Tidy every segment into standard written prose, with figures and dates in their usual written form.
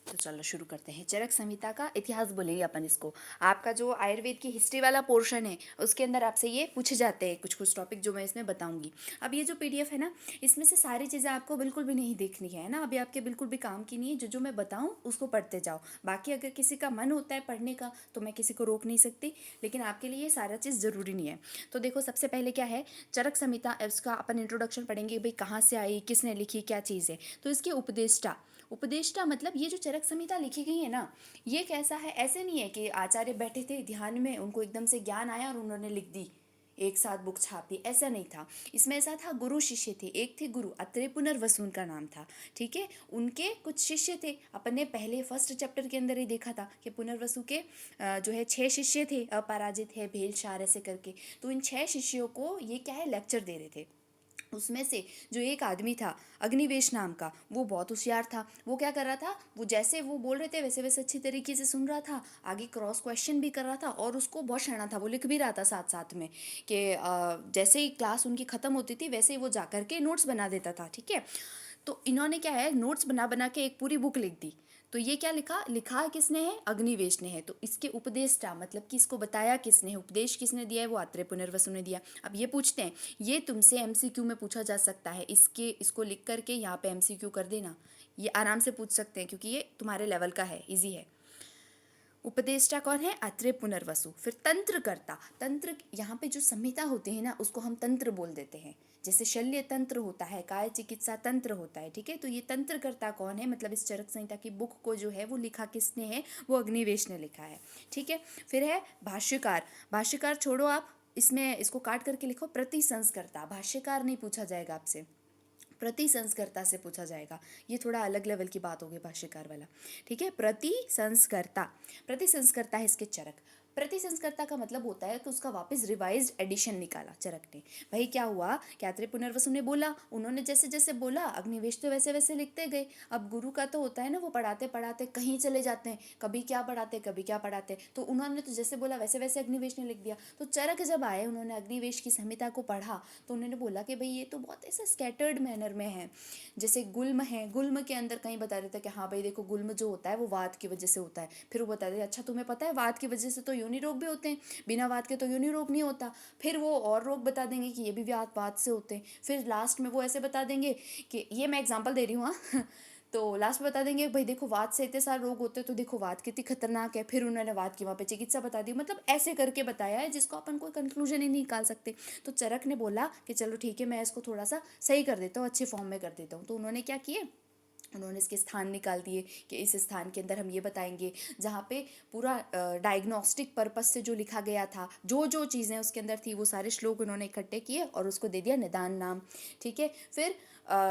तो चलो शुरू करते हैं। चरक संहिता का इतिहास बोलेंगे अपन इसको। आपका जो आयुर्वेद की हिस्ट्री वाला पोर्शन है उसके अंदर आपसे ये पूछे जाते हैं कुछ कुछ टॉपिक जो मैं इसमें बताऊंगी। अब ये जो पीडीएफ है ना, इसमें से सारी चीज़ें आपको बिल्कुल भी नहीं देखनी है ना, अभी आपके बिल्कुल भी काम की नहीं है। जो जो मैं बताऊँ उसको पढ़ते जाओ। बाकी अगर किसी का मन होता है पढ़ने का तो मैं किसी को रोक नहीं सकती, लेकिन आपके लिए ये सारा चीज़ ज़रूरी नहीं है। तो देखो, सबसे पहले क्या है चरक संहिता, इसका अपन इंट्रोडक्शन पढ़ेंगे। भाई कहाँ से आई, किसने लिखी, क्या चीज़ है। तो इसके उपदेष्टा, उपदेष्टा मतलब ये जो चरक संहिता लिखी गई है ना, ये कैसा है। ऐसे नहीं है कि आचार्य बैठे थे ध्यान में, उनको एकदम से ज्ञान आया और उन्होंने लिख दी, एक साथ बुक छाप दी, ऐसा नहीं था। इसमें ऐसा था, गुरु शिष्य थे। एक थे गुरु, अत्रे पुनर्वसु उनका नाम था। ठीक है, उनके कुछ शिष्य थे। अपन ने पहले फर्स्ट चैप्टर के अंदर ही देखा था कि पुनर्वसु के जो है 6 शिष्य थे, अपराजित है, भेल, शार, ऐसे करके। तो इन 6 शिष्यों को ये क्या है, लेक्चर दे रहे थे। उसमें से जो एक आदमी था अग्निवेश नाम का, वो बहुत होशियार था। वो क्या कर रहा था, वो जैसे वो बोल रहे थे वैसे वैसे अच्छी तरीके से सुन रहा था, आगे क्रॉस क्वेश्चन भी कर रहा था, और उसको बहुत शाना था, वो लिख भी रहा था साथ साथ में कि जैसे ही क्लास उनकी ख़त्म होती थी वैसे ही वो जा कर के नोट्स बना देता था। ठीक है, तो इन्होंने क्या है, नोट्स बना बना के एक पूरी बुक लिख दी। तो ये क्या लिखा, लिखा किसने है, अग्निवेश ने है। तो इसके उपदेष्टा मतलब कि इसको बताया किसने है, उपदेश किसने दिया है, वो आत्रेय पुनर्वसु ने दिया। अब ये पूछते हैं, ये तुमसे एमसीक्यू में पूछा जा सकता है, इसको लिख करके यहाँ पे एमसीक्यू कर देना, ये आराम से पूछ सकते हैं क्योंकि ये तुम्हारे लेवल का है, इजी है। उपदेष्टा कौन है, अत्रेय पुनर्वसु। फिर तंत्रकर्ता, तंत्र यहाँ पे जो संहिता होती है ना उसको हम तंत्र बोल देते हैं। जैसे शल्य तंत्र होता है, काय चिकित्सा तंत्र होता है। ठीक है, तो ये तंत्रकर्ता कौन है, मतलब इस चरक संहिता की बुक को जो है वो लिखा किसने है, वो अग्निवेश ने लिखा है। ठीक है, फिर है भाष्यकार। भाष्यकार छोड़ो आप, इसमें इसको काट करके लिखो प्रतिसंस्कर्ता। भाष्यकार नहीं पूछा जाएगा आपसे, प्रति संस्कर्ता से पूछा जाएगा। ये थोड़ा अलग लेवल की बात होगी भाष्यकार वाला। ठीक है, प्रति संस्कर्ता, प्रति संस्कर्ता है इसके चरक। प्रति संस्कर्ता का मतलब होता है कि उसका वापस रिवाइज्ड एडिशन निकाला चरक ने। भाई क्या हुआ, यात्री पुनर्वसु ने बोला, उन्होंने जैसे जैसे बोला अग्निवेश तो वैसे वैसे लिखते गए। अब गुरु का तो होता है ना, वो पढ़ाते पढ़ाते कहीं चले जाते हैं, कभी क्या पढ़ाते कभी क्या पढ़ाते, तो उन्होंने तो जैसे बोला वैसे वैसे अग्निवेश ने लिख दिया। तो चरक जब आए, उन्होंने अग्निवेश की संहिता को पढ़ा, तो उन्होंने बोला कि भाई ये तो बहुत ऐसा स्कैटर्ड मैनर में है। जैसे गुल्म है, गुल्म के अंदर कहीं बता देता है कि हाँ भाई देखो, गुल्म जो होता है वो वात की वजह से होता है। फिर वो बता देते अच्छा तुम्हें पता है वात की वजह से तो योनि रोग भी होते हैं, बिना वात के तो योनि रोग नहीं होता। फिर वो और रोग बता देंगे कि ये भी वात से होते हैं। फिर लास्ट में वो ऐसे बता देंगे कि, ये मैं एग्जाम्पल दे रही हूँ हाँ तो लास्ट में बता देंगे भाई देखो वात से इतने सारे रोग होते हैं, तो देखो वात कितनी खतरनाक है। फिर उन्होंने वात की वहाँ पे चिकित्सा बता दी, मतलब ऐसे करके बताया है जिसको अपन कोई कंक्लूजन ही नहीं निकाल सकते। तो चरक ने बोला कि चलो ठीक है, मैं इसको थोड़ा सा सही कर देता हूँ, अच्छे फॉर्म में कर देता हूँ। तो उन्होंने क्या किए, उन्होंने इसके स्थान निकाल दिए कि इस स्थान के अंदर हम ये बताएंगे, जहाँ पे पूरा डायग्नोस्टिक पर्पस से जो लिखा गया था, जो जो चीज़ें उसके अंदर थी, वो सारे श्लोक उन्होंने इकट्ठे किए और उसको दे दिया निदान नाम। ठीक है, फिर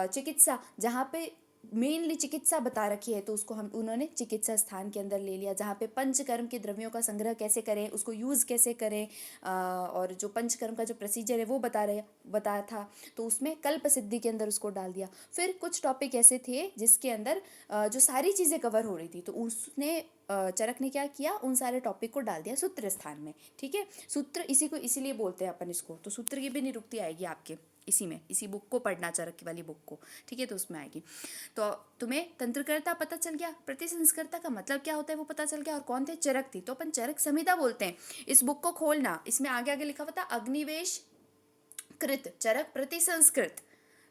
चिकित्सा, जहाँ पे मेनली चिकित्सा बता रखी है, तो उसको हम उन्होंने चिकित्सा स्थान के अंदर ले लिया। जहाँ पे पंचकर्म के द्रव्यों का संग्रह कैसे करें, उसको यूज़ कैसे करें, और जो पंचकर्म का जो प्रोसीजर है वो बताया था, तो उसमें कल्प सिद्धि के अंदर उसको डाल दिया। फिर कुछ टॉपिक ऐसे थे जिसके अंदर जो सारी चीज़ें कवर हो रही थी, तो उसने चरक ने क्या किया, उन सारे टॉपिक को डाल दिया सूत्र स्थान में। ठीक है, सूत्र इसी को इसीलिए बोलते हैं अपन इसको, तो सूत्र की भी निरुक्ति आएगी आपके इसी में, इसी बुक को पढ़ना, चरक की वाली बुक को। ठीक है, तो उसमें आएगी। तो तुम्हें तंत्रकर्ता पता चल गया, प्रतिसंस्कर्ता का मतलब क्या होता है वो पता चल गया, और कौन थे, चरक थी। तो अपन चरक संहिता बोलते हैं। इस बुक को खोलना, इसमें आगे आगे लिखा हुआ था अग्निवेश कृत चरक प्रतिसंस्कृत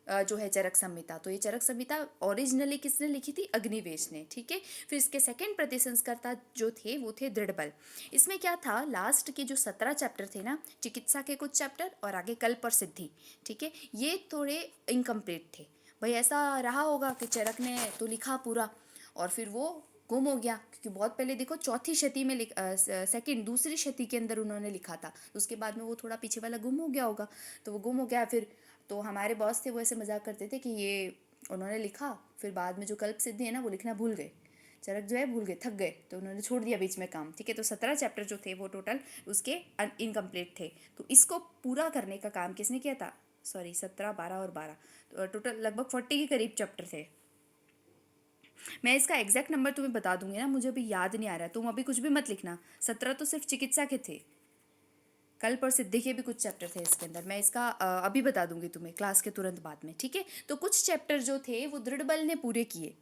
जो है चरक संहिता। तो ये चरक संहिता ओरिजिनली किसने लिखी थी, अग्निवेश ने। ठीक है, फिर इसके सेकंड प्रतिसंस्कर्ता जो थे वो थे दृढ़बल। इसमें क्या था, लास्ट के जो 17 चैप्टर थे ना, चिकित्सा के कुछ चैप्टर और आगे कल्प और सिद्धि, ठीक है, ये थोड़े इनकम्प्लीट थे। भाई ऐसा रहा होगा कि चरक ने तो लिखा पूरा और फिर वो गुम हो गया, क्योंकि बहुत पहले देखो चौथी शती में सेकंड दूसरी शती के अंदर उन्होंने लिखा था, उसके बाद में वो थोड़ा पीछे वाला गुम हो गया होगा। तो वो गुम हो गया। फिर तो हमारे बॉस थे वो ऐसे मजाक करते थे कि ये उन्होंने लिखा, फिर बाद में जो कल्प सिद्धि है ना वो लिखना भूल गए, चरक जो है भूल गए, थक गए, तो उन्होंने छोड़ दिया बीच में काम। ठीक है, तो 17 चैप्टर जो थे वो टोटल उसके इनकम्प्लीट थे। तो इसको पूरा करने का काम किसने किया था, सॉरी 17, 12 और 12, तो टोटल लगभग 40 के करीब चैप्टर थे। मैं इसका एग्जैक्ट नंबर तुम्हें बता दूंगी ना, मुझे अभी याद नहीं आ रहा है, तुम अभी कुछ भी मत लिखना। 17 तो सिर्फ चिकित्सा के थे, कल्प और सिद्धि के भी कुछ चैप्टर थे इसके अंदर। मैं इसका अभी बता दूंगी तुम्हें क्लास के तुरंत बाद में। ठीक है, तो कुछ चैप्टर जो थे वो दृढ़बल ने पूरे किए,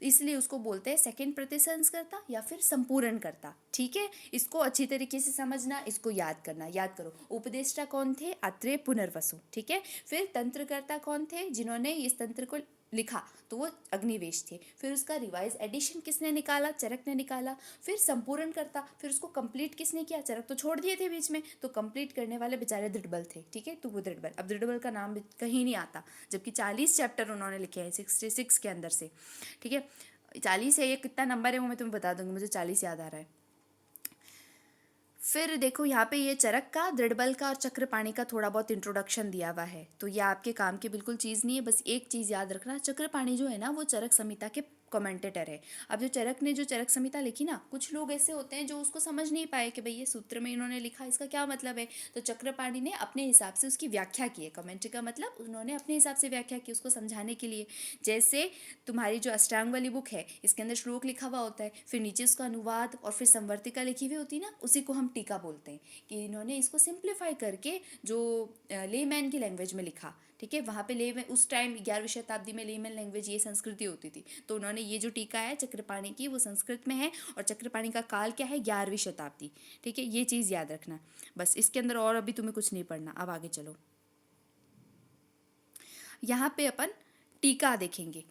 इसलिए उसको बोलते हैं सेकंड प्रतिसंस्कर्ता या फिर संपूरणकर्ता। ठीक है, इसको अच्छी तरीके से समझना, इसको याद करना। याद करो, उपदेष्टा कौन थे? अत्रेय पुनर्वसु। ठीक है, फिर तंत्रकर्ता कौन थे? जिन्होंने इस तंत्र को लिखा तो वो अग्निवेश थे। फिर उसका रिवाइज एडिशन किसने निकाला? चरक ने निकाला। फिर संपूर्ण करता, फिर उसको कंप्लीट किसने किया? चरक तो छोड़ दिए थे बीच में, तो कंप्लीट करने वाले बेचारे दृढ़बल थे। ठीक है, तो वो दृढ़बल, अब दृढ़बल का नाम कहीं नहीं आता, जबकि 40 चैप्टर उन्होंने लिखे हैं 66 के अंदर से। ठीक है, 40 है, ये कितना नंबर है वो मैं तुम्हें बता दूंगी, मुझे 40 याद आ रहा है। फिर देखो यहाँ पे ये चरक का, दृढ़बल का और चक्रपाणी का थोड़ा बहुत इंट्रोडक्शन दिया हुआ है, तो ये आपके काम की बिल्कुल चीज़ नहीं है। बस एक चीज़ याद रखना, चक्रपाणी जो है ना वो चरक संहिता के कमेंटेटर है। अब जो चरक ने जो चरक संहिता लिखी ना, कुछ लोग ऐसे होते हैं जो उसको समझ नहीं पाए कि भाई ये सूत्र में इन्होंने लिखा, इसका क्या मतलब है। तो चक्रपाणी ने अपने हिसाब से उसकी व्याख्या की है। कमेंट्री का मतलब उन्होंने अपने हिसाब से व्याख्या की उसको समझाने के लिए। जैसे तुम्हारी जो अष्टांग वाली बुक है, इसके अंदर श्लोक लिखा हुआ होता है, फिर नीचे उसका अनुवाद और फिर संवर्तिका लिखी हुई होती है ना, उसी को हम टीका बोलते हैं। कि इन्होंने इसको सिंप्लीफाई करके जो लेमैन की लैंग्वेज में लिखा। ठीक है, वहाँ पे लेमैन, उस टाइम 11वीं शताब्दी में लेमैन लैंग्वेज ये संस्कृति होती थी, तो उन्होंने ये जो टीका है चक्रपाणी की वो संस्कृत में है, और चक्रपाणी का काल क्या है? 11वीं शताब्दी। ठीक है, ये चीज़ याद रखना। बस इसके अंदर और अभी तुम्हें कुछ नहीं पढ़ना। अब आगे चलो, यहाँ पे अपन टीका देखेंगे।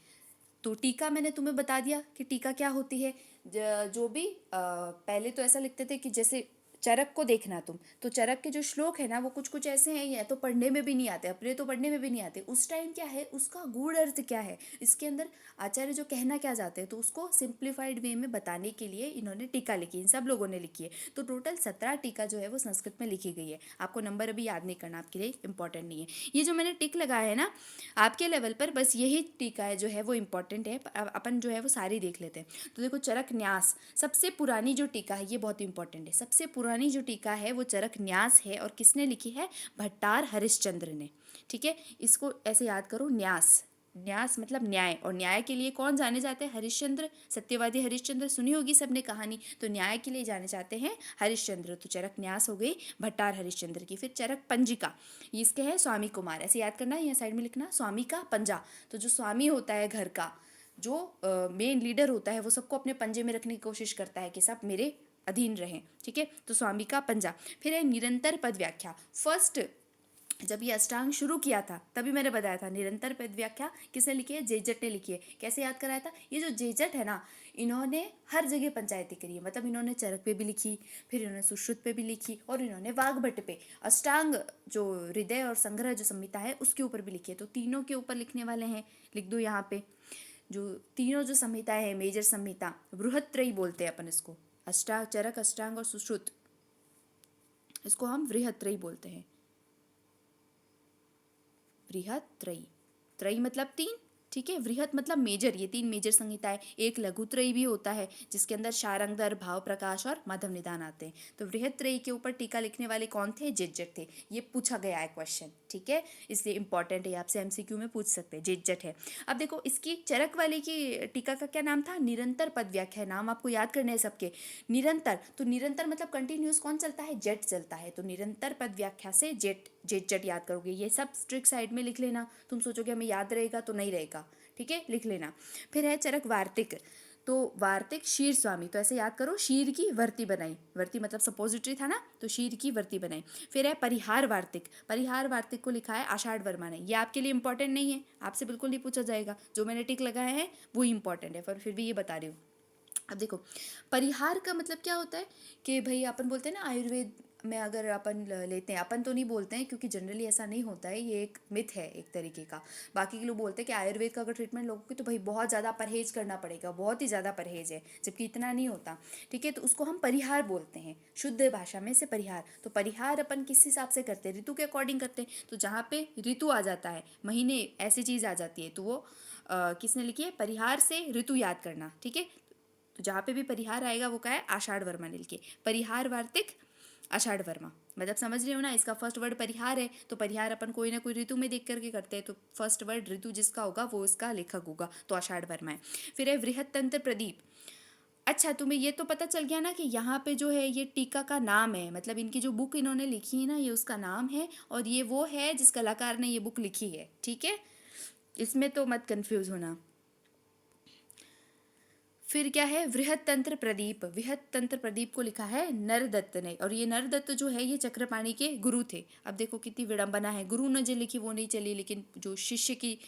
तो टीका मैंने तुम्हें बता दिया कि टीका क्या होती है। जो भी पहले तो ऐसा लिखते थे कि जैसे चरक को देखना तुम, तो चरक के जो श्लोक है ना वो कुछ कुछ ऐसे हैं, या तो पढ़ने में भी नहीं आते, अपने तो पढ़ने में भी नहीं आते। उस टाइम क्या है, उसका गूढ़ अर्थ क्या है, इसके अंदर आचार्य जो कहना क्या चाहते हैं, तो उसको सिंप्लीफाइड वे में बताने के लिए इन्होंने टीका लिखी। इन सब लोगों ने लिखी है। तो टोटल 17 टीका जो है वो संस्कृत में लिखी गई है। आपको नंबर अभी याद नहीं करना, आपके लिए इंपॉर्टेंट नहीं है। ये जो मैंने टिक लगाया है ना आपके लेवल पर, बस यही टीका है जो है वो इम्पॉर्टेंट है। अपन जो है वो सारी देख लेते हैं। तो देखो, चरक न्यास सबसे पुरानी जो टीका है, ये बहुत इंपॉर्टेंट है। सबसे पुरानी जो टीका है वो चरक न्यास है, और किसने लिखी है? भट्टार हरिश्चंद्र ने। ठीक है, इसको ऐसे याद करो, न्यास, न्यास मतलब न्याय, और न्याय के लिए कौन जाने जाते हैं? हरिश्चंद्र, सत्यवादी हरिश्चंद्र सुनी होगी सबने कहानी, तो न्याय के लिए जाने जाते हैं हरिश्चंद्र। तो चरक न्यास हो गई भट्टार हरिश्चंद्र की। फिर चरक पंजिका, ये इसके है स्वामी कुमार, ऐसे याद करना, यहाँ साइड में लिखना स्वामी का पंजा। तो जो स्वामी होता है घर का, जो मेन लीडर होता है, वो सबको अपने पंजे में रखने की कोशिश करता है कि सब मेरे अधीन रहें। ठीक है, तो स्वामी का पंजा। फिर है निरंतर पद व्याख्या। फर्स्ट जब ये अष्टांग शुरू किया था तभी मैंने बताया था, निरंतर पद व्याख्या किसने लिखी है? जेजट ने लिखी है। कैसे याद कराया था? ये जो जेजट है ना, इन्होंने हर जगह पंचायती करी है। मतलब इन्होंने चरक पे भी लिखी, फिर इन्होंने सुश्रुत पे भी लिखी, और इन्होंने वाग्भट पे, अष्टांग जो हृदय और संग्रह जो संहिता है उसके ऊपर भी लिखी है। तो तीनों के ऊपर लिखने वाले हैं, लिख दो यहाँ पे। जो तीनों जो संहिताएं हैं, मेजर संहिता, बृहत्त्रयी बोलते हैं अपन इसको। अष्टांग, चरक, अष्टांग और सुश्रुत, इसको हम बृहत्त्रयी बोलते हैं। बृहत त्रयी, त्रयी मतलब तीन। ठीक है, बृहत मतलब मेजर, ये तीन मेजर संहिताएं। एक लघु त्रयी भी होता है जिसके अंदर शारंगधर, भाव प्रकाश और माधव निदान आते हैं। तो बृहत त्रयी के ऊपर टीका लिखने वाले कौन थे? जेजट थे। ये पूछा गया है क्वेश्चन। ठीक है, इसलिए इंपॉर्टेंट है, आपसे एमसीक्यू में पूछ सकते हैं, जेजट है। अब देखो, इसकी चरक वाले की टीका का क्या नाम था? निरंतर पद व्याख्या। नाम आपको याद करने हैं सबके। निरंतर, तो निरंतर मतलब कंटिन्यूस कौन चलता है? जेट चलता है। तो निरंतर पद व्याख्या से जेट, जेट जट याद करोगे। ये सब स्ट्रिक साइड में लिख लेना। तुम सोचोगे हमें याद रहेगा, तो नहीं रहेगा। ठीक है, लिख लेना। फिर है चरक वार्तिक। तो वार्तिक क्षीर स्वामी, तो ऐसे याद करो, क्षीर की वर्ती बनाई। वर्ती मतलब सपोजिटरी था ना, तो क्षीर की वर्ती बनाई। फिर है परिहार वार्तिक। परिहार वार्तिक को लिखा है आषाढ़ वर्मा ने। ये आपके लिए इंपॉर्टेंट नहीं है, आपसे बिल्कुल नहीं पूछा जाएगा। जो मैंने टिक लगाए हैं वो इंपॉर्टेंट है, पर फिर भी ये बता रही हूँ। अब देखो, परिहार का मतलब क्या होता है कि भाई अपन बोलते हैं ना, आयुर्वेद में अगर अपन लेते हैं, अपन तो नहीं बोलते हैं क्योंकि जनरली ऐसा नहीं होता है, ये एक मिथ है एक तरीके का। बाकी के लोग बोलते हैं कि आयुर्वेद का अगर ट्रीटमेंट लोगों की, तो भाई बहुत ज़्यादा परहेज करना पड़ेगा, बहुत ही ज़्यादा परहेज है, जबकि इतना नहीं होता। ठीक है, तो उसको हम परिहार बोलते हैं, शुद्ध भाषा में से परिहार। तो परिहार अपन किस हिसाब से करते हैं? ऋतु के अकॉर्डिंग करते हैं। तो जहाँ पे ऋतु आ जाता है, महीने, ऐसी चीज़ आ जाती है, तो वो किसने लिखी है? परिहार से ऋतु याद करना। ठीक है, तो जहाँ पे भी परिहार आएगा वो क्या है? आषाढ़ वर्मा ने लिखे। परिहार वार्तिक आषाढ़ वर्मा, मतलब समझ रहे हो ना, इसका फर्स्ट वर्ड परिहार है। तो परिहार अपन कोई ना कोई ऋतु में देख करके करते हैं, तो फर्स्ट वर्ड ऋतु जिसका होगा वो इसका लेखक होगा, तो आषाढ़ वर्मा है। फिर है वृहत तंत्र प्रदीप। अच्छा, तुम्हें ये तो पता चल गया ना कि यहाँ पे जो है ये टीका का नाम है, मतलब इनकी जो बुक इन्होंने लिखी है ना, ये उसका नाम है, और ये वो है जिस कलाकार ने ये बुक लिखी है। ठीक है, इसमें तो मत कंफ्यूज होना। फिर क्या है, वृहत तंत्र प्रदीप, वृहत तंत्र प्रदीप को लिखा है नरदत्त ने, और ये नरदत्त जो है ये चक्रपाणी के गुरु थे। अब देखो कितनी विडंबना है, गुरु ने जो लिखी वो नहीं चली, लेकिन जो शिष्य की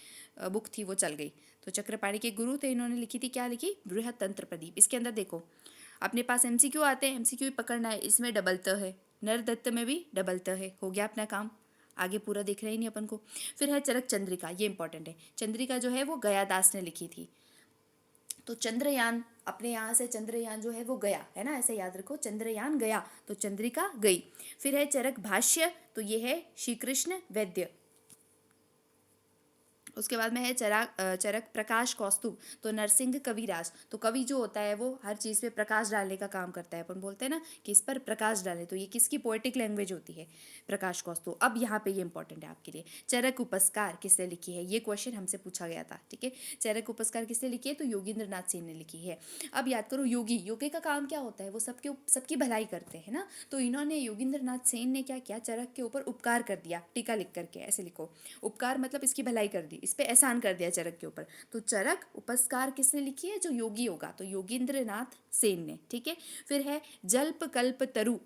बुक थी वो चल गई। तो चक्रपाणी के गुरु थे, इन्होंने लिखी थी, क्या लिखी, बृहत तंत्र प्रदीप। इसके अंदर देखो अपने पास एमसीक्यू आते हैं, एमसीक्यू पकड़ना है, इसमें डबल त है, नरदत्त में भी डबल त है, हो गया अपना काम, आगे पूरा देख रहे ही नहीं अपन को। फिर है चरक चंद्रिका, ये इंपॉर्टेंट है, चंद्रिका जो है वो गयादास ने लिखी थी। तो चंद्रयान, अपने यहाँ से चंद्रयान जो है वो गया है ना, ऐसे याद रखो, चंद्रयान गया तो चंद्रिका गई। फिर है चरक भाष्य, तो ये है श्री कृष्ण वैद्य। उसके बाद में है चरक प्रकाश कौस्तुभ, तो नरसिंह कविराज। तो कवि जो होता है वो हर चीज़ पे प्रकाश डालने का काम करता है, अपन बोलते हैं ना कि इस पर प्रकाश डालें, तो ये किसकी पोएटिक लैंग्वेज होती है, प्रकाश कौस्तुभ। अब यहाँ पे ये इंपॉर्टेंट है आपके लिए, चरक उपस्कार किसने लिखी है, ये क्वेश्चन हमसे पूछा गया था, ठीक है। चरक उपस्कार किसने लिखी है, तो योगींद्र नाथ सेन ने लिखी है। अब याद करो, योगी, योगी का काम क्या होता है, वो सबकी भलाई करते हैं ना। तो इन्होंने, योगींद्र नाथ सेन ने क्या किया, चरक के ऊपर उपकार कर दिया, टीका लिख करके, ऐसे लिखो, उपकार मतलब इसकी भलाई कर दी, इस पे एहसान कर दिया चरक के ऊपर। तो चरक उपस्कार किसने लिखी है, जो योगी होगा, तो योगींद्र नाथ सेन ने, ठीक है। फिर है जल्प कल्प तरु,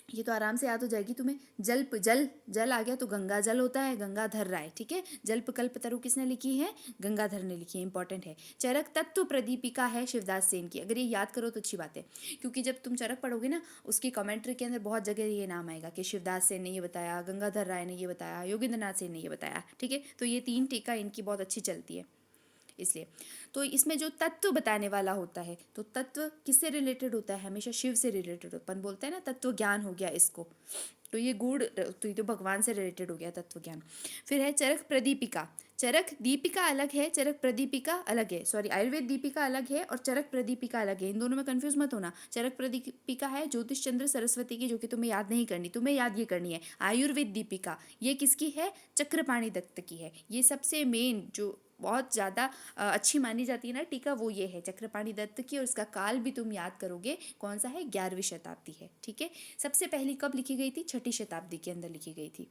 ये तो आराम से याद हो जाएगी तुम्हें, जल्प, जल, जल आ गया तो गंगा जल होता है, गंगाधर राय, ठीक है। जल्प कल्प तरु किसने लिखी है, गंगाधर ने लिखी है, इंपॉर्टेंट है। चरक तत्व प्रदीपिका है शिवदास सेन की, अगर ये याद करो तो अच्छी बात है, क्योंकि जब तुम चरक पढ़ोगे ना, उसकी कमेंट्री के अंदर बहुत जगह ये नाम आएगा कि शिवदास सेन ने ये बताया, गंगाधर राय ने ये बताया, योगेंद्र नाथ सेन ने ये बताया, ठीक है। तो ये 3 टीका इनकी बहुत अच्छी चलती है, इसलिए। तो इसमें जो तत्व बताने वाला होता है, तो तत्व किससे रिलेटेड होता है, हमेशा शिव से रिलेटेड, अपन बोलते हैं ना तत्व ज्ञान हो गया इसको, तो ये गुड़, तो ये तो भगवान से रिलेटेड हो गया तत्व ज्ञान। फिर है चरक प्रदीपिका, चरक दीपिका अलग है, चरक प्रदीपिका अलग है, सॉरी, आयुर्वेद दीपिका अलग है और चरक प्रदीपिका अलग है, इन दोनों में कंफ्यूज मत होना। चरक प्रदीपिका है ज्योतिष चंद्र सरस्वती की, जो कि तुम्हें याद नहीं करनी, तुम्हें याद ये करनी है आयुर्वेद दीपिका, ये किसकी है, चक्रपाणी दत्त की है। ये सबसे मेन जो बहुत ज़्यादा अच्छी मानी जाती है ना टीका, वो ये है चक्रपाणी दत्त की, और इसका काल भी तुम याद करोगे कौन सा है, 11वीं शताब्दी है, ठीक है। सबसे पहली कब लिखी गई थी, 6ठी शताब्दी के अंदर लिखी गई थी।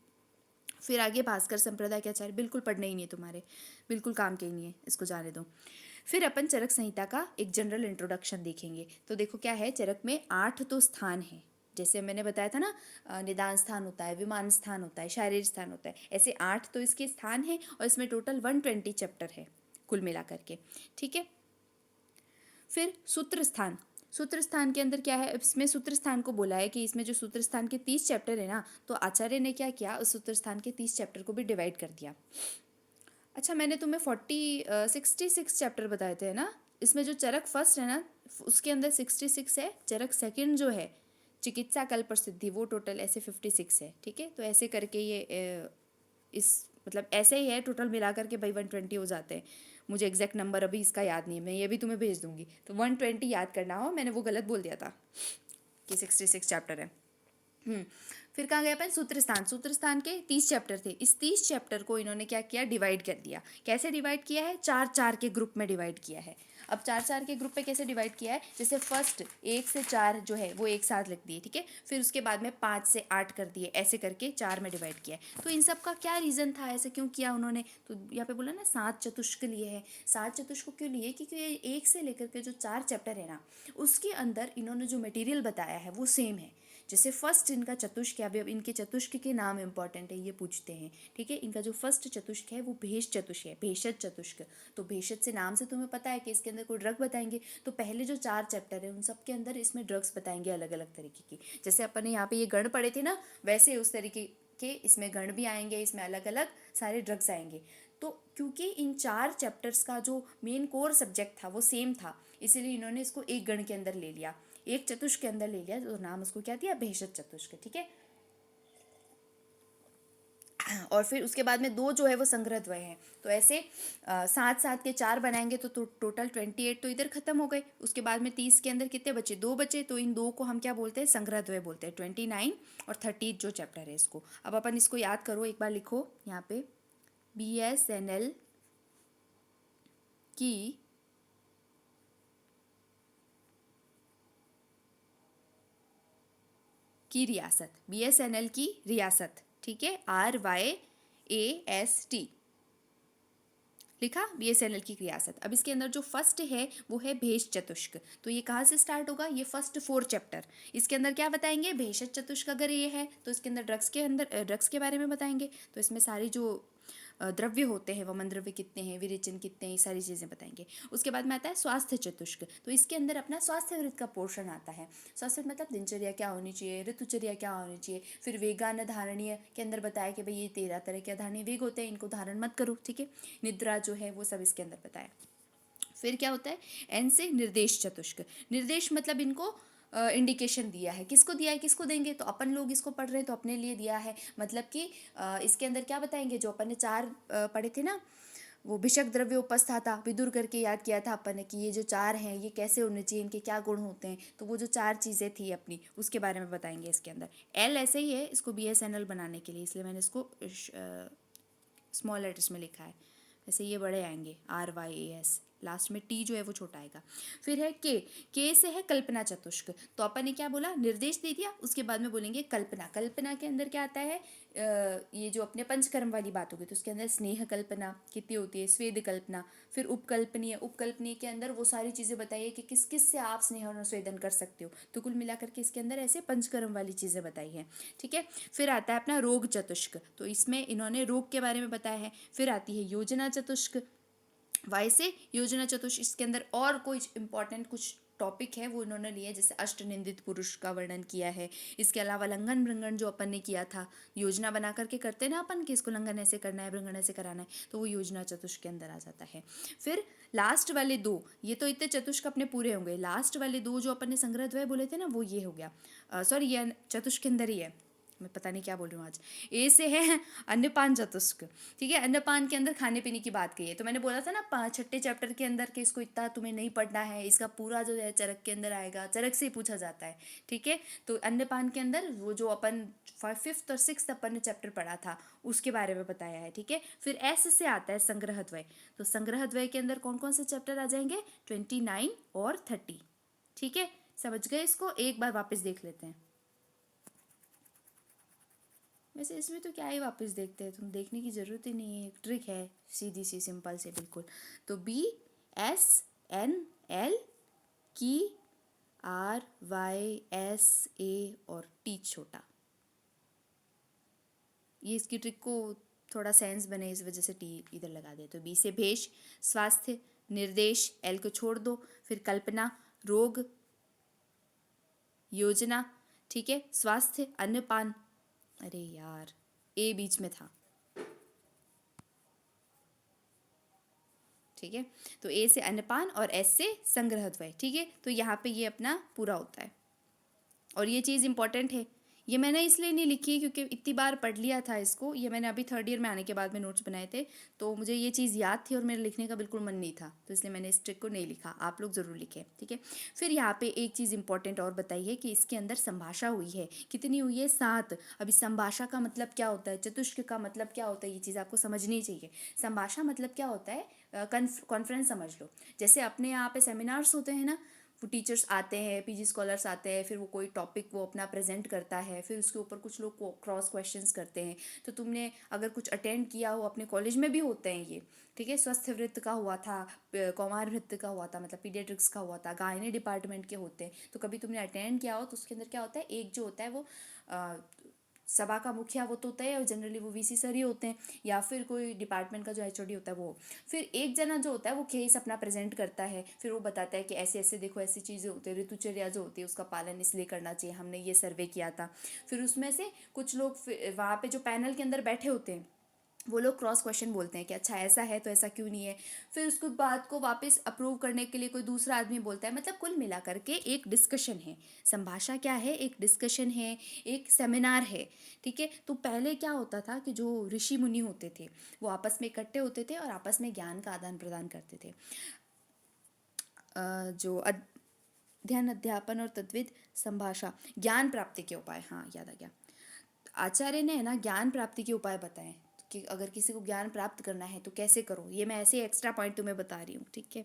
फिर आगे भास्कर संप्रदाय के आचार्य, बिल्कुल पढ़ना ही नहीं है तुम्हारे, बिल्कुल काम के ही नहीं है, इसको जाने दो। फिर अपन चरक संहिता का एक जनरल इंट्रोडक्शन देखेंगे। तो देखो क्या है, चरक में 8 तो स्थान है, जैसे मैंने बताया था ना, निदान स्थान होता है, विमान स्थान होता है, शारीर स्थान होता है, ऐसे 8 तो इसके स्थान हैं, और इसमें टोटल 120 चैप्टर है कुल मिला करके, ठीक है। फिर सूत्र स्थान, सूत्र स्थान के अंदर क्या है, इसमें सूत्र स्थान को बोला है कि इसमें जो सूत्र स्थान के 30 चैप्टर है ना, तो आचार्य ने क्या किया, उस सूत्र स्थान के 30 चैप्टर को भी डिवाइड कर दिया। अच्छा, मैंने तुम्हें 66 चैप्टर बताए थे ना, इसमें जो चरक फर्स्ट है ना, उसके अंदर 66 है, चरक सेकंड जो है चिकित्सा कल्प प्रसिद्धि, वो टोटल ऐसे 56 है, ठीक है। तो ऐसे करके ये इस मतलब ऐसे ही है, टोटल मिला करके भाई 120 हो जाते हैं। मुझे एग्जैक्ट नंबर अभी इसका याद नहीं है, मैं ये भी तुम्हें भेज दूंगी, तो 120 याद करना हो, मैंने वो गलत बोल दिया था कि 66 चैप्टर है। फिर कहाँ गए अपन, सूत्र स्थान, सूत्र स्थान के 30 चैप्टर थे, इस 30 चैप्टर को इन्होंने क्या किया, डिवाइड कर दिया। कैसे डिवाइड किया है, 4-4 के ग्रुप में डिवाइड किया है। अब 4-4 के ग्रुप पे कैसे डिवाइड किया है, जैसे फर्स्ट 1 से 4 जो है वो एक साथ लिख दिए, ठीक है। फिर उसके बाद में 5 से 8 कर दिए, ऐसे करके 4 में डिवाइड किया है। तो इन सब का क्या रीज़न था, ऐसे क्यों किया उन्होंने, तो यहाँ पे बोला ना 7 चतुष्क लिए है। 7 चतुष्क क्यों लिए, क्योंकि ये 1 से लेकर के जो 4 चैप्टर है ना, उसके अंदर इन्होंने जो मटेरियल बताया है वो सेम है। जैसे फर्स्ट इनका चतुष्क है, अभी अब इनके चतुष्क के नाम इंपॉर्टेंट है, ये पूछते हैं, ठीक है। इनका जो फर्स्ट चतुष्क है वो भेष चतुष्क है, भेषज चतुष्क। तो भेषज से नाम से तुम्हें पता है कि इसके अंदर कोई ड्रग बताएंगे, तो पहले जो 4 चैप्टर है उन सब के अंदर इसमें ड्रग्स बताएंगे अलग अलग तरीके की। जैसे अपन ने यहाँ पे ये गण पढ़े थे ना, वैसे उस तरीके के इसमें गण भी आएंगे, इसमें अलग अलग सारे ड्रग्स आएंगे। तो क्योंकि इन 4 चैप्टर्स का जो मेन कोर सब्जेक्ट था वो सेम था, इसीलिए इन्होंने इसको एक गण के अंदर ले लिया, एक चतुष्क के अंदर ले लिया, तो नाम उसको क्या दिया, भेषज चतुष्क, ठीक है। और फिर उसके बाद में 2 जो है वो संग्रहद्वय हैं, तो ऐसे 7-7 के 4 बनाएंगे तो टोटल 28 तो इधर खत्म हो गए। उसके बाद में 30 के अंदर कितने बचे, 2 बचे, तो इन 2 को हम क्या बोलते हैं, संग्रहद्वय बोलते हैं। 29 और 30 जो चैप्टर है इसको, अब अपन इसको याद करो, एक बार लिखो यहाँ पे, BSNL की रियासत, BSNL की रियासत, ठीक है, RYAST, लिखा BSNL की क्रियासत। अब इसके अंदर जो फर्स्ट है वो है भेष चतुष्क। तो ये कहाँ से स्टार्ट होगा, ये फर्स्ट 4 चैप्टर। इसके अंदर क्या बताएंगे, भेषज चतुष्क अगर ये है तो इसके अंदर ड्रग्स के बारे में बताएंगे। तो इसमें सारी जो द्रव्य होते हैं, वमन द्रव्य कितने हैं, विरेचन कितने हैं, ये सारी चीज़ें बताएंगे। उसके बाद में आता है स्वास्थ्य चतुष्क। तो इसके अंदर अपना स्वास्थ्य वृत्त का पोर्शन आता है। स्वास्थ्य मतलब दिनचर्या क्या होनी चाहिए, ऋतुचर्या क्या होनी चाहिए। फिर वेगान धारणीय के अंदर बताया कि भाई ये 13 तरह के धारणीय वेग होते हैं, इनको धारण मत करो, ठीक है। निद्रा जो है वो सब इसके अंदर बताया। फिर क्या होता है, एन से निर्देश चतुष्क। निर्देश मतलब इनको इंडिकेशन दिया है, किसको दिया है, किसको देंगे, तो अपन लोग इसको पढ़ रहे हैं तो अपने लिए दिया है। मतलब कि इसके अंदर क्या बताएंगे, जो अपन ने 4 पढ़े थे ना, वो भिषक द्रव्य उपस्था था, विदुर करके याद किया था अपन ने कि ये जो 4 हैं ये कैसे होने चाहिए, इनके क्या गुण होते हैं। तो वो जो 4 चीज़ें थी अपनी, उसके बारे में बताएंगे इसके अंदर। एल ऐसे ही है, इसको BSNL बनाने के लिए, इसलिए मैंने इसको स्मॉल लेटर्स में लिखा है। वैसे ये बड़े आएंगे RYAS, लास्ट में T जो है वो छोटा आएगा। फिर है के से है कल्पना चतुष्क। तो अपन ने क्या बोला, निर्देश दे दिया, उसके बाद में बोलेंगे कल्पना। कल्पना के अंदर क्या आता है, ये जो अपने पंचकर्म वाली बात होगी तो उसके अंदर स्नेह कल्पना कितनी होती है, स्वेद कल्पना। फिर उपकल्पनीय, उपकल्पनीय के अंदर वो सारी चीज़ें बताइए कि किस किस से आप स्नेह और स्वेदन कर सकते हो। तो कुल मिलाकर के इसके अंदर ऐसे पंचकर्म वाली चीज़ें बताई हैं, ठीक है। फिर आता है अपना रोग चतुष्क। तो इसमें इन्होंने रोग के बारे में बताया है। फिर आती है योजना चतुष्क, वाई से योजना चतुष्क। इसके अंदर और कोई इंपॉर्टेंट कुछ टॉपिक है वो इन्होंने लिए, जैसे अष्टनिंदित पुरुष का वर्णन किया है। इसके अलावा लंघन भृंगण जो अपन ने किया था, योजना बना करके करते ना अपन कि इसको लंघन ऐसे करना है, भृंगण ऐसे कराना है, तो वो योजना चतुष्क के अंदर आ जाता है। फिर लास्ट वाले 2, ये तो इतने चतुष्क अपने पूरे होंगे। लास्ट वाले 2 जो अपन ने संग्रह द्वय बोले थे ना, वो ये हो गया, सॉरी ये चतुष्क के अंदर ही है, मैं पता नहीं क्या बोल रही हूँ आज। ए से है अन्नपान चतुष्क, ठीक है। अन्नपान के अंदर खाने पीने की बात कही है। तो मैंने बोला था ना 6ठे चैप्टर के अंदर कि इसको इतना तुम्हें नहीं पढ़ना है, इसका पूरा जो है चरक के अंदर आएगा, चरक से ही पूछा जाता है, ठीक है। तो अन्नपान के अंदर वो जो अपन 5th और 6th अपन ने चैप्टर पढ़ा था उसके बारे में बताया है, ठीक है। फिर एस से आता है संग्रह द्वय। तो संग्रह द्वय के अंदर कौन कौन से चैप्टर आ जाएंगे, 29 और 30, ठीक है। समझ गए, इसको एक बार वापस देख लेते हैं। वैसे इसमें तो क्या ही वापस देखते हैं, तुम देखने की ज़रूरत ही नहीं है, एक ट्रिक है सीधी सी सिंपल से बिल्कुल। तो BSNL की RYSA और T छोटा, ये इसकी ट्रिक को थोड़ा सेंस बने इस वजह से T इधर लगा दे। तो B से भेष, स्वास्थ्य, निर्देश, L को छोड़ दो, फिर कल्पना, रोग, योजना, ठीक है, स्वास्थ्य, अन्नपान, अरे यार ए बीच में था, ठीक है। तो ए से अन्नपान और एस से संग्रहद्वय, ठीक है। तो यहाँ पे ये अपना पूरा होता है। और ये चीज़ इंपॉर्टेंट है, ये मैंने इसलिए नहीं लिखी क्योंकि इतनी बार पढ़ लिया था इसको, ये मैंने अभी 3rd ईयर में आने के बाद में नोट्स बनाए थे, तो मुझे ये चीज़ याद थी और मेरे लिखने का बिल्कुल मन नहीं था, तो इसलिए मैंने इस ट्रिक को नहीं लिखा। आप लोग ज़रूर लिखें, ठीक है। फिर यहाँ पे एक चीज़ इंपॉर्टेंट और बताइए कि इसके अंदर संभाषा हुई है, कितनी हुई है, 7। अभी संभाषा का मतलब क्या होता है, चतुष्क का मतलब क्या होता है, ये चीज़ आपको समझनी चाहिए। संभाषा मतलब क्या होता है, कॉन्फ्रेंस समझ लो। जैसे अपने यहाँ पे सेमिनार्स होते हैं ना, वो टीचर्स आते हैं, PG स्कॉलर्स आते हैं, फिर वो कोई टॉपिक वो अपना प्रेजेंट करता है, फिर उसके ऊपर कुछ लोग क्रॉस क्वेश्चंस करते हैं। तो तुमने अगर कुछ अटेंड किया हो, अपने कॉलेज में भी होते हैं ये, ठीक है। स्वस्थ वृत्त का हुआ था, कौमार वृत्त का हुआ था, मतलब पीडियाट्रिक्स का हुआ था, गायनी डिपार्टमेंट के होते हैं। तो कभी तुमने अटेंड किया हो तो उसके अंदर क्या होता है, एक जो होता है वो सभा का मुखिया वो तो होता है, और जनरली वो VC सर ही होते हैं, या फिर कोई डिपार्टमेंट का जो HOD होता है वो। फिर एक जना जो होता है वो केस अपना प्रेजेंट करता है, फिर वो बताता है कि ऐसे ऐसे देखो ऐसी चीज़ें होती है, ऋतुचर्या जो होती है उसका पालन इसलिए करना चाहिए, हमने ये सर्वे किया था। फिर उसमें से कुछ लोग वहाँ पे जो पैनल के अंदर बैठे होते हैं वो लोग क्रॉस क्वेश्चन बोलते हैं कि अच्छा ऐसा है तो ऐसा क्यों नहीं है। फिर उसके बात को वापस अप्रूव करने के लिए कोई दूसरा आदमी बोलता है। मतलब कुल मिला करके एक डिस्कशन है। संभाषा क्या है, एक डिस्कशन है, एक सेमिनार है, ठीक है। तो पहले क्या होता था कि जो ऋषि मुनि होते थे वो आपस में इकट्ठे होते थे और आपस में ज्ञान का आदान प्रदान करते थे। जो अध्ययन, अध्यापन और तद्वित संभाषा, ज्ञान प्राप्ति के उपाय, हाँ याद आ गया। आचार्य ने है ना ज्ञान प्राप्ति के उपाय बताए कि अगर किसी को ज्ञान प्राप्त करना है तो कैसे करो। ये मैं ऐसे एक्स्ट्रा पॉइंट तुम्हें बता रही हूँ, ठीक है।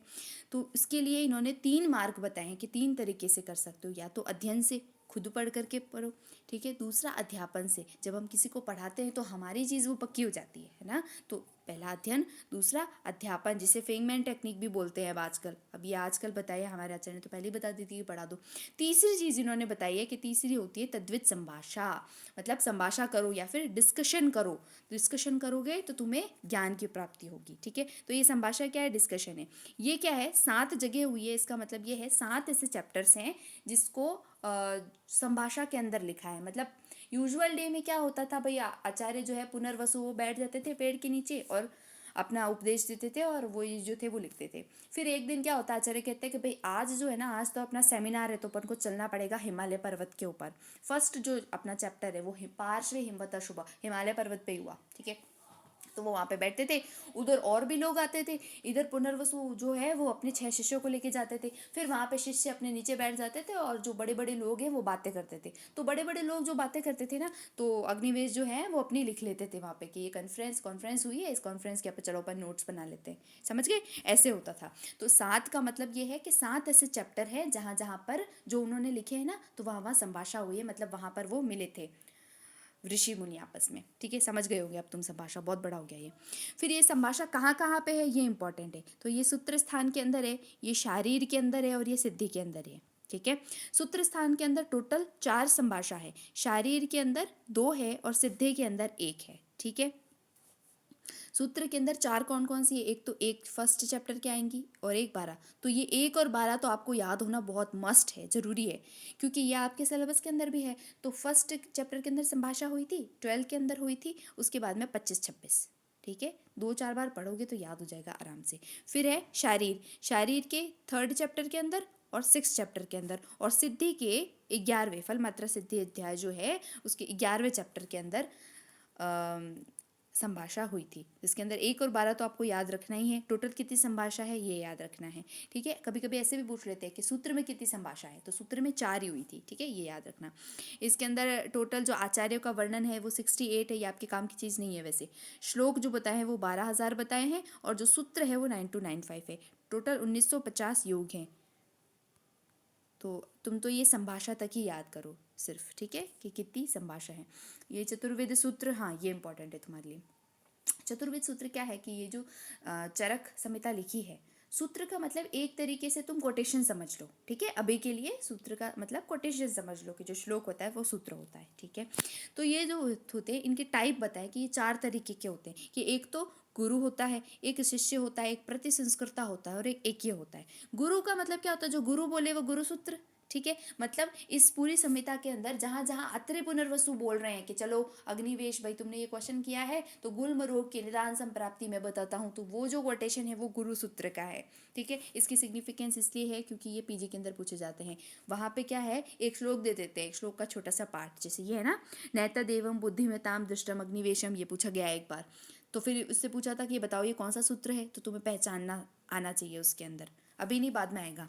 तो इसके लिए इन्होंने 3 मार्ग बताए हैं कि 3 तरीके से कर सकते हो। या तो अध्ययन से, खुद पढ़ करके पढ़ो, ठीक है। दूसरा अध्यापन से, जब हम किसी को पढ़ाते हैं तो हमारी चीज़ वो पक्की हो जाती है ना। तो पहला अध्ययन, दूसरा अध्यापन, जिसे फेंगमैन टेक्निक भी बोलते हैं अब आजकल। अब ये आजकल बताया, हमारे आचार्य ने तो पहले ही बता दी थी कि पढ़ा दो। तीसरी चीज़ इन्होंने बताई है कि तीसरी होती है तद्वित संभाषा, मतलब संभाषा करो या फिर डिस्कशन करो। डिस्कशन करोगे तो तुम्हें ज्ञान की प्राप्ति होगी, ठीक है। तो ये संभाषा क्या है, डिस्कशन है। ये क्या है, 7 जगह हुई है, इसका मतलब ये है 7 ऐसे चैप्टर्स हैं जिसको संभाषा के अंदर लिखा है। मतलब यूजुअल डे में क्या होता था भाई, आचार्य जो है पुनर्वसु वो बैठ जाते थे पेड़ के नीचे और अपना उपदेश देते थे और वो जो थे वो लिखते थे। फिर एक दिन क्या होता है, आचार्य कहते हैं कि भाई आज जो है ना, आज तो अपना सेमिनार है तो अपन को चलना पड़ेगा हिमालय पर्वत के ऊपर। फर्स्ट जो अपना चैप्टर है वो पार्श्व हिमवत शुभ, हिमालय पर्वत पे हुआ, ठीक है। तो वो वहाँ पे बैठते थे, उधर और भी लोग आते थे, इधर पुनर्वसु जो है वो अपने 6 शिष्यों को लेके जाते थे। फिर वहाँ पे शिष्य अपने नीचे बैठ जाते थे और जो बड़े बड़े लोग हैं वो बातें करते थे। तो बड़े बड़े लोग जो बातें करते थे ना, तो अग्निवेश जो है वो अपनी लिख लेते थे वहाँ पे कि ये कॉन्फ्रेंस हुई है, इस कॉन्फ्रेंस के यहाँ पे चलो अपन नोट्स बना लेते हैं। समझ गए, ऐसे होता था। तो 7 का मतलब ये है कि 7 ऐसे चैप्टर है जहाँ जहाँ पर जो उन्होंने लिखे हैं ना, तो वहाँ वहाँ संभाषा हुई है, मतलब वहाँ पर वो मिले थे ऋषि मुनि आपस में, ठीक है। समझ गए होंगे अब तुम, संभाषा बहुत बड़ा हो गया ये। फिर ये संभाषा कहाँ कहाँ पे है, ये इंपॉर्टेंट है। तो ये सूत्र स्थान के अंदर है, ये शारीर के अंदर है और ये सिद्धि के अंदर है, ठीक है। सूत्र स्थान के अंदर टोटल 4 संभाषा है, शारीर के अंदर 2 है और सिद्धि के अंदर 1 है, ठीक है। सूत्र के अंदर 4 कौन कौन सी है, एक तो एक फर्स्ट चैप्टर की आएंगी और एक 12। तो ये 1 और 12 तो आपको याद होना बहुत मस्ट है, ज़रूरी है, क्योंकि ये आपके सिलेबस के अंदर भी है। तो फर्स्ट चैप्टर के अंदर संभाषा हुई थी, 12 के अंदर हुई थी, उसके बाद में 25-26, ठीक है। 2-4 बार पढ़ोगे तो याद हो जाएगा आराम से। फिर है शारीर, शारीर के 3rd चैप्टर के अंदर और 6 चैप्टर के अंदर, और सिद्धि के 11वें फल मात्रा सिद्धि अध्याय जो है उसके 11वें चैप्टर के अंदर संभाषा हुई थी, जिसके अंदर 1 और 12 तो आपको याद रखना ही है। टोटल कितनी संभाषा है ये याद रखना है, ठीक है। कभी कभी ऐसे भी पूछ लेते हैं कि सूत्र में कितनी संभाषा है, तो सूत्र में 4 ही हुई थी, ठीक है, ये याद रखना। इसके अंदर टोटल जो आचार्यों का वर्णन है वो 68 है, ये आपके काम की चीज़ नहीं है वैसे। श्लोक जो बताए हैं वो 12,000 बताए हैं और जो सूत्र है वो 9295 है। टोटल 1950 योग हैं। तो तुम तो ये संभाषा तक ही याद करो सिर्फ, ठीक है, कि कितनी संभाषा है। ये चतुर्वेद सूत्र, हाँ ये इंपॉर्टेंट है तुम्हारे लिए। चतुर्वेद सूत्र क्या है कि ये जो चरक संहिता लिखी है, सूत्र का मतलब एक तरीके से तुम कोटेशन समझ लो, ठीक है। अभी के लिए सूत्र का मतलब कोटेशन समझ लो कि जो श्लोक होता है वो सूत्र होता है, ठीक है। तो ये जो होते हैं इनके टाइप बताए कि ये 4 तरीके के होते हैं, कि एक तो गुरु होता है, एक शिष्य होता है, एक प्रतिसंस्कृता होता है और एक एकय होता है। गुरु का मतलब क्या होता है, जो गुरु बोले वो गुरु सूत्र, ठीक है। मतलब इस पूरी संहिता के अंदर जहाँ जहाँ अत्रे पुनर्वसु बोल रहे हैं कि चलो अग्निवेश भाई तुमने ये क्वेश्चन किया है तो गुल्म रोग की निदान संप्राप्ति मैं बताता हूँ, तो वो जो कोटेशन है वो गुरु सूत्र का है, ठीक है। इसकी सिग्निफिकेंस इसलिए है क्योंकि ये पीजी के अंदर पूछे जाते हैं। वहाँ पे क्या है, एक श्लोक दे देते हैं, एक श्लोक का छोटा सा पार्ट, जैसे ये है ना, नैता देवम बुद्धिमताम दुष्टम अग्निवेशम, ये पूछा गया एक बार। तो फिर उससे पूछा था कि ये बताओ ये कौन सा सूत्र है, तो तुम्हें पहचानना आना चाहिए उसके अंदर, अभी नहीं बाद में आएगा,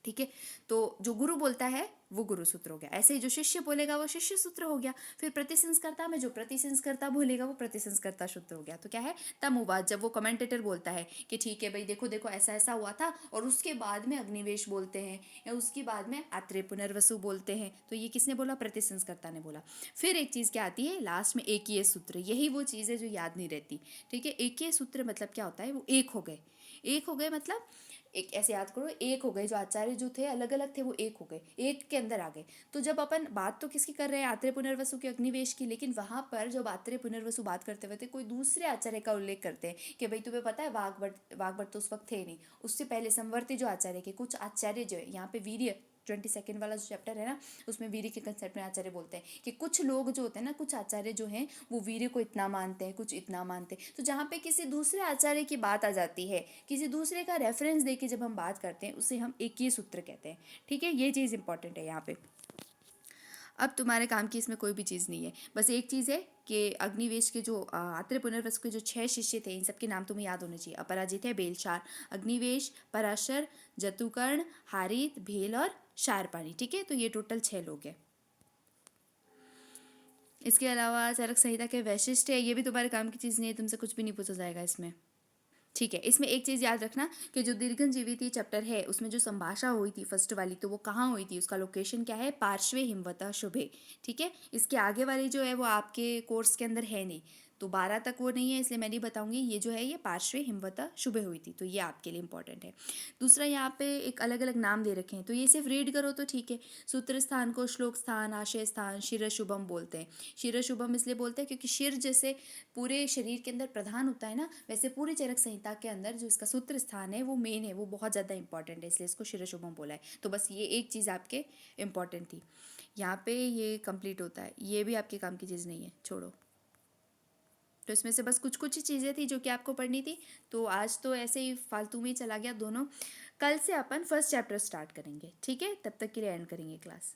ठीक है। तो जो गुरु बोलता है वो गुरु सूत्र हो गया, ऐसे ही जो शिष्य बोलेगा वो शिष्य सूत्र हो गया। फिर प्रतिसंस्कर्ता में जो प्रतिसंस्कर्ता बोलेगा वो प्रतिसंस्कर्ता सूत्र हो गया। तो क्या है, तमुवाच, जब वो कमेंटेटर बोलता है कि ठीक है भाई देखो देखो ऐसा ऐसा हुआ था, और उसके बाद में अग्निवेश बोलते हैं या उसके बाद में आत्रेय पुनर्वसु बोलते हैं, तो ये किसने बोला, प्रतिसंस्कर्ता ने बोला। फिर एक चीज़ क्या आती है लास्ट में, एकय सूत्र, यही वो चीज़ है जो याद नहीं रहती, ठीक है। एकय सूत्र मतलब क्या होता है, वो एक हो गए, एक हो गए मतलब एक ऐसे याद करो, एक हो गए, जो आचार्य जो थे अलग अलग थे वो एक हो गए, एक के अंदर आ गए। तो जब अपन बात तो किसकी कर रहे हैं, आत्रेय पुनर्वसु के अग्निवेश की, लेकिन वहाँ पर जब आत्रेय पुनर्वसु बात करते हुए थे कोई दूसरे आचार्य का उल्लेख करते हैं कि भाई तुम्हें पता है वाग्भट तो उस वक्त थे नहीं, उससे पहले संवर्ती जो आचार्य के कुछ आचार्य जो है, यहाँ पे वीर्य 22 वाला जो चैप्टर है ना उसमें वीर्य के कंसेप्ट में आचार्य बोलते हैं कि कुछ लोग जो होते हैं ना, कुछ आचार्य जो हैं वो वीर्य को इतना मानते हैं, कुछ इतना मानते हैं। तो जहाँ पे किसी दूसरे आचार्य की बात आ जाती है, किसी दूसरे का रेफरेंस दे के जब हम बात करते हैं उसे हम एक ही सूत्र कहते हैं, ठीक है। ये चीज़ इंपॉर्टेंट है यहाँ पे। अब तुम्हारे काम की इसमें कोई भी चीज़ नहीं है, बस एक चीज़ है कि अग्निवेश के जो आत्रेय पुनर्वसु के जो 6 शिष्य थे इन सबके नाम तुम्हें याद होने चाहिए। अपराजित है, बेलशार, अग्निवेश, पराशर, जतुकर्ण, हारित, भेल और शारपाणी, ठीक है। तो ये टोटल 6 लोग हैं। इसके अलावा चरक संहिता के वैशिष्ट है, ये भी तुम्हारे काम की चीज़ नहीं है, तुमसे कुछ भी नहीं पूछा जाएगा इसमें, ठीक है। इसमें एक चीज़ याद रखना कि जो दीर्घन जीविती चैप्टर है उसमें जो संभाषा हुई थी फर्स्ट वाली, तो वो कहाँ हुई थी, उसका लोकेशन क्या है, पार्श्वे हिमवता शुभे, ठीक है। इसके आगे वाली जो है वो आपके कोर्स के अंदर है नहीं, तो 12 तक वो नहीं है, इसलिए मैं नहीं बताऊंगी। ये जो है ये पार्श्वे हिमवता शुभे हुई थी, तो ये आपके लिए इंपॉर्टेंट है। दूसरा यहाँ पे एक अलग अलग नाम दे रखे हैं, तो ये सिर्फ रीड करो तो ठीक है। सूत्र स्थान को श्लोक स्थान, आशय स्थान, शिर शुभम बोलते हैं। शिर शुभम इसलिए बोलते हैं क्योंकि शिर जैसे पूरे शरीर के अंदर प्रधान होता है ना, वैसे पूरी चरक संहिता के अंदर जो इसका सूत्र स्थान है वो मेन है, वो बहुत ज़्यादा इंपॉर्टेंट है, इसलिए इसको शिर शुभम बोला है। तो बस ये एक चीज़ आपके इंपॉर्टेंट थी। यहाँ पे ये कंप्लीट होता है, ये भी आपके काम की चीज़ नहीं है, छोड़ो। तो इसमें से बस कुछ कुछ ही चीज़ें थी जो कि आपको पढ़नी थी। तो आज तो ऐसे ही फालतू में ही चला गया दोनों। कल से अपन फर्स्ट चैप्टर स्टार्ट करेंगे, ठीक है? तब तक के लिए एंड करेंगे क्लास।